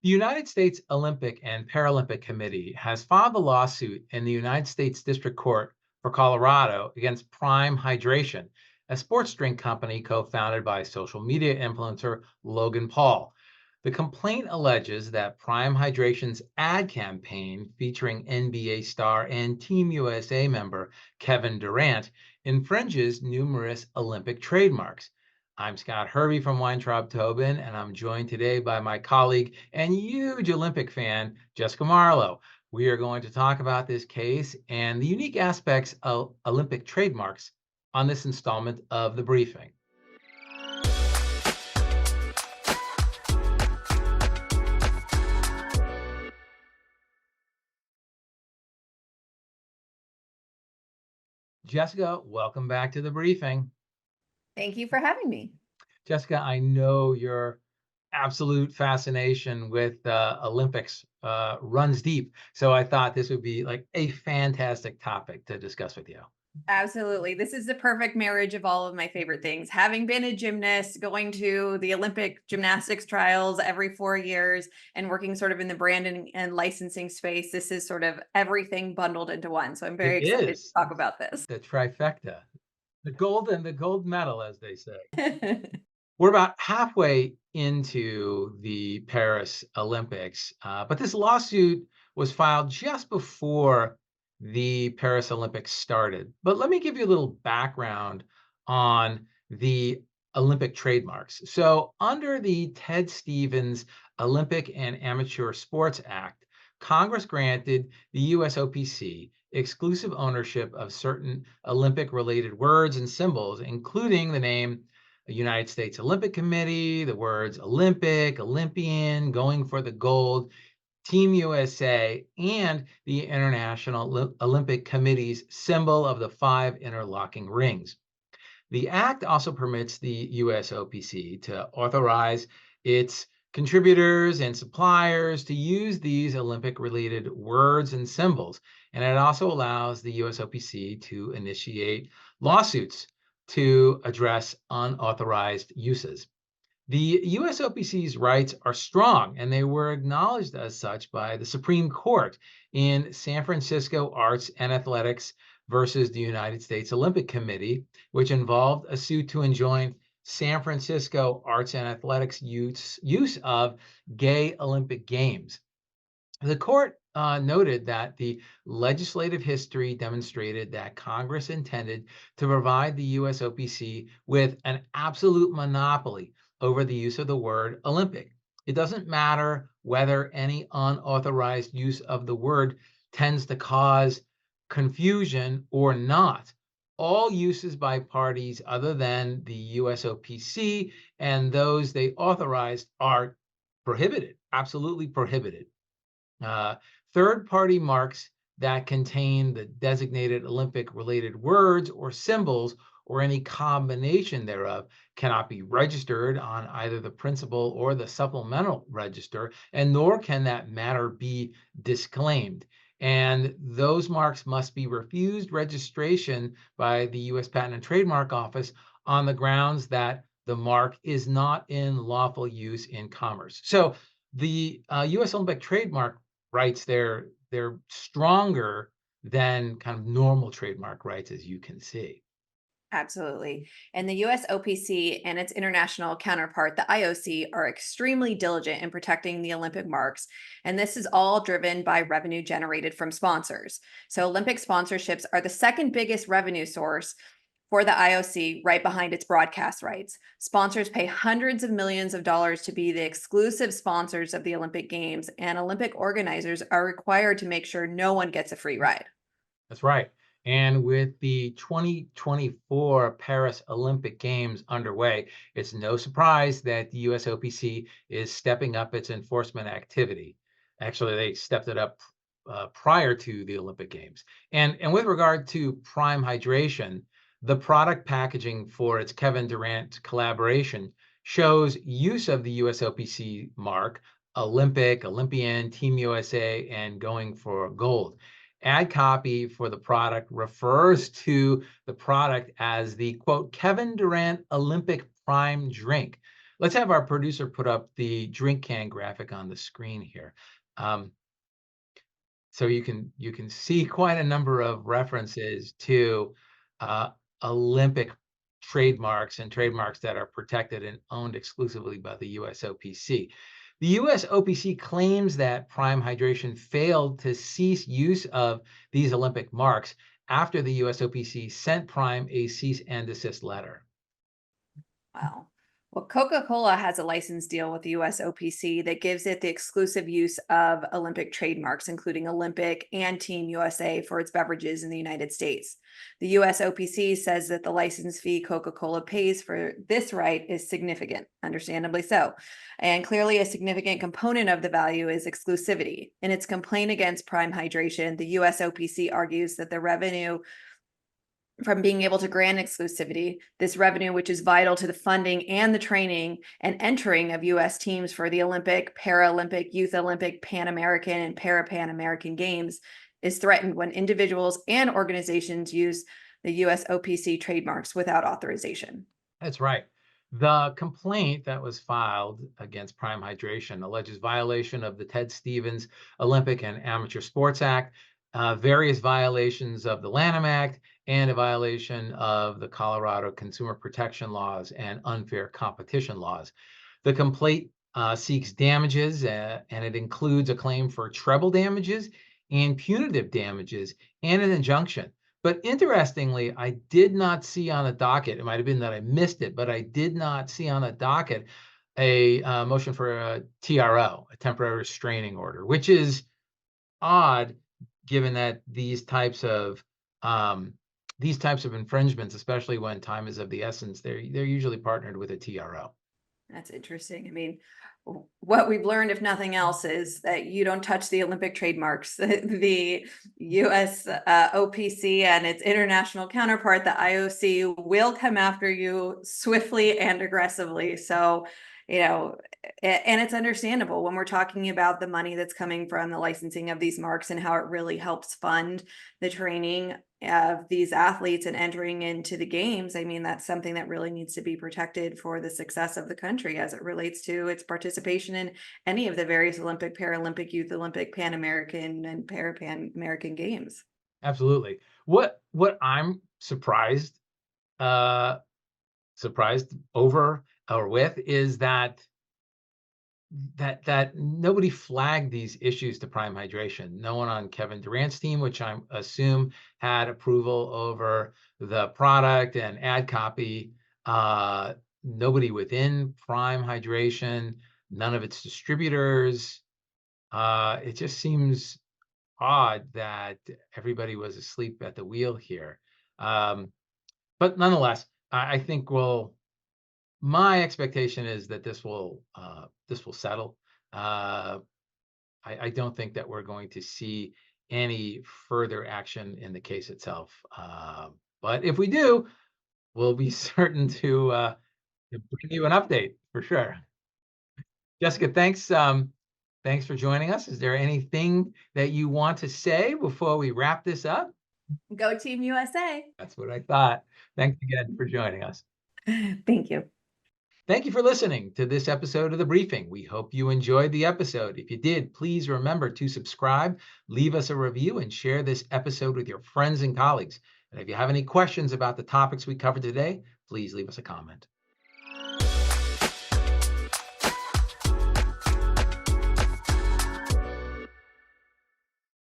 The United States Olympic and Paralympic Committee has filed a lawsuit in the United States District Court for Colorado against Prime Hydration, a sports drink company co-founded by social media influencer Logan Paul. The complaint alleges that Prime Hydration's ad campaign featuring NBA star and Team USA member Kevin Durant infringes numerous Olympic trademarks. I'm Scott Hervey from Weintraub Tobin, and I'm joined today by my colleague and huge Olympic fan, Jessica Marlo. We are going to talk about this case and the unique aspects of Olympic trademarks on this installment of the briefing. Jessica, welcome back to the briefing. Thank you for having me. Jessica, I know your absolute fascination with Olympics runs deep. So I thought this would be like a fantastic topic to discuss with you. Absolutely. This is the perfect marriage of all of my favorite things. Having been a gymnast, going to the Olympic gymnastics trials every 4 years, and working sort of in the branding and licensing space, this is sort of everything bundled into one. So I'm very It excited to is talk about this. the trifecta, the gold and the gold medal, as they say. We're about halfway into the Paris Olympics, but this lawsuit was filed just before the Paris Olympics started. But let me give you a little background on the Olympic trademarks. So, under the Ted Stevens Olympic and Amateur Sports Act, Congress granted the USOPC exclusive ownership of certain Olympic related words and symbols, including the name United States Olympic Committee, the words Olympic, Olympian, going for the gold, Team USA, and the International Olympic Committee's symbol of the 5 interlocking rings. The act also permits the USOPC to authorize its contributors and suppliers to use these Olympic-related words and symbols. And it also allows the USOPC to initiate lawsuits to address unauthorized uses. The USOPC's rights are strong, and they were acknowledged as such by the Supreme Court in San Francisco Arts and Athletics versus the United States Olympic Committee, which involved a suit to enjoin San Francisco Arts and Athletics use of gay Olympic Games. The court noted that the legislative history demonstrated that Congress intended to provide the USOPC with an absolute monopoly over the use of the word Olympic. It doesn't matter whether any unauthorized use of the word tends to cause confusion or not. All uses by parties other than the USOPC and those they authorized are prohibited, absolutely prohibited. Third-party marks that contain the designated Olympic-related words or symbols or any combination thereof cannot be registered on either the principal or the supplemental register, and nor can that matter be disclaimed. And those marks must be refused registration by the U.S. Patent and Trademark Office on the grounds that the mark is not in lawful use in commerce. So the U.S. Olympic trademark rights, they're stronger than kind of normal trademark rights, as you can see. Absolutely. And the USOPC and its international counterpart, the IOC, are extremely diligent in protecting the Olympic marks. And this is all driven by revenue generated from sponsors. So Olympic sponsorships are the second biggest revenue source for the IOC, right behind its broadcast rights. Sponsors pay hundreds of millions of dollars to be the exclusive sponsors of the Olympic Games, and Olympic organizers are required to make sure no one gets a free ride. That's right. And with the 2024 Paris Olympic Games underway, it's no surprise that the USOPC is stepping up its enforcement activity. Actually, they stepped it up prior to the Olympic Games. And with regard to Prime Hydration, the product packaging for its Kevin Durant collaboration shows use of the USOPC mark, Olympic, Olympian, Team USA, and going for gold. Ad copy for the product refers to the product as the, quote, Kevin Durant Olympic Prime drink, Let's have our producer put up the drink can graphic on the screen here. So you can see quite a number of references to uh, Olympic trademarks and trademarks that are protected and owned exclusively by the USOPC. The USOPC claims that Prime Hydration failed to cease use of these Olympic marks after the USOPC sent Prime a cease and desist letter. Wow. Well, Coca-Cola has a license deal with the USOPC that gives it the exclusive use of Olympic trademarks, including Olympic and Team USA for its beverages in the United States. The USOPC says that the license fee Coca-Cola pays for this right is significant, understandably so. And clearly a significant component of the value is exclusivity. In its complaint against Prime Hydration, the USOPC argues that the revenue from being able to grant exclusivity, this revenue, which is vital to the funding and the training and entering of U.S. teams for the Olympic, Paralympic, Youth Olympic, Pan American, and Para-Pan American Games, is threatened when individuals and organizations use the U.S. OPC trademarks without authorization. That's right. The complaint that was filed against Prime Hydration alleges violation of the Ted Stevens Olympic and Amateur Sports Act, various violations of the Lanham Act, and a violation of the Colorado Consumer Protection Laws and unfair competition laws. The complaint seeks damages, and it includes a claim for treble damages and punitive damages and an injunction. But interestingly, I did not see on the docket, it might have been that I missed it, but I did not see on the docket a motion for a TRO, a temporary restraining order, which is odd given that these types of infringements, especially when time is of the essence, they're usually partnered with a TRO. That's interesting. I mean, what we've learned, if nothing else, is that you don't touch the Olympic trademarks. The US OPC and its international counterpart, the IOC, will come after you swiftly and aggressively. So, and it's understandable when we're talking about the money that's coming from the licensing of these marks and how it really helps fund the training of these athletes and entering into the games. I mean, that's something that really needs to be protected for the success of the country as it relates to its participation in any of the various Olympic, Paralympic, Youth Olympic, Pan American, and Para-Pan American Games. Absolutely. What I'm surprised over or with is that nobody flagged these issues to Prime Hydration. No one on Kevin Durant's team, which I assume had approval over the product and ad copy. Nobody within Prime Hydration, none of its distributors. It just seems odd that everybody was asleep at the wheel here. But nonetheless, I think my expectation is that this will settle. I don't think that we're going to see any further action in the case itself. But if we do, we'll be certain to bring you an update for sure. Jessica, thanks. Thanks for joining us. Is there anything that you want to say before we wrap this up? Go Team USA. That's what I thought. Thanks again for joining us. Thank you. Thank you for listening to this episode of The Briefing. We hope you enjoyed the episode. If you did, please remember to subscribe, leave us a review, and share this episode with your friends and colleagues. And if you have any questions about the topics we covered today, please leave us a comment.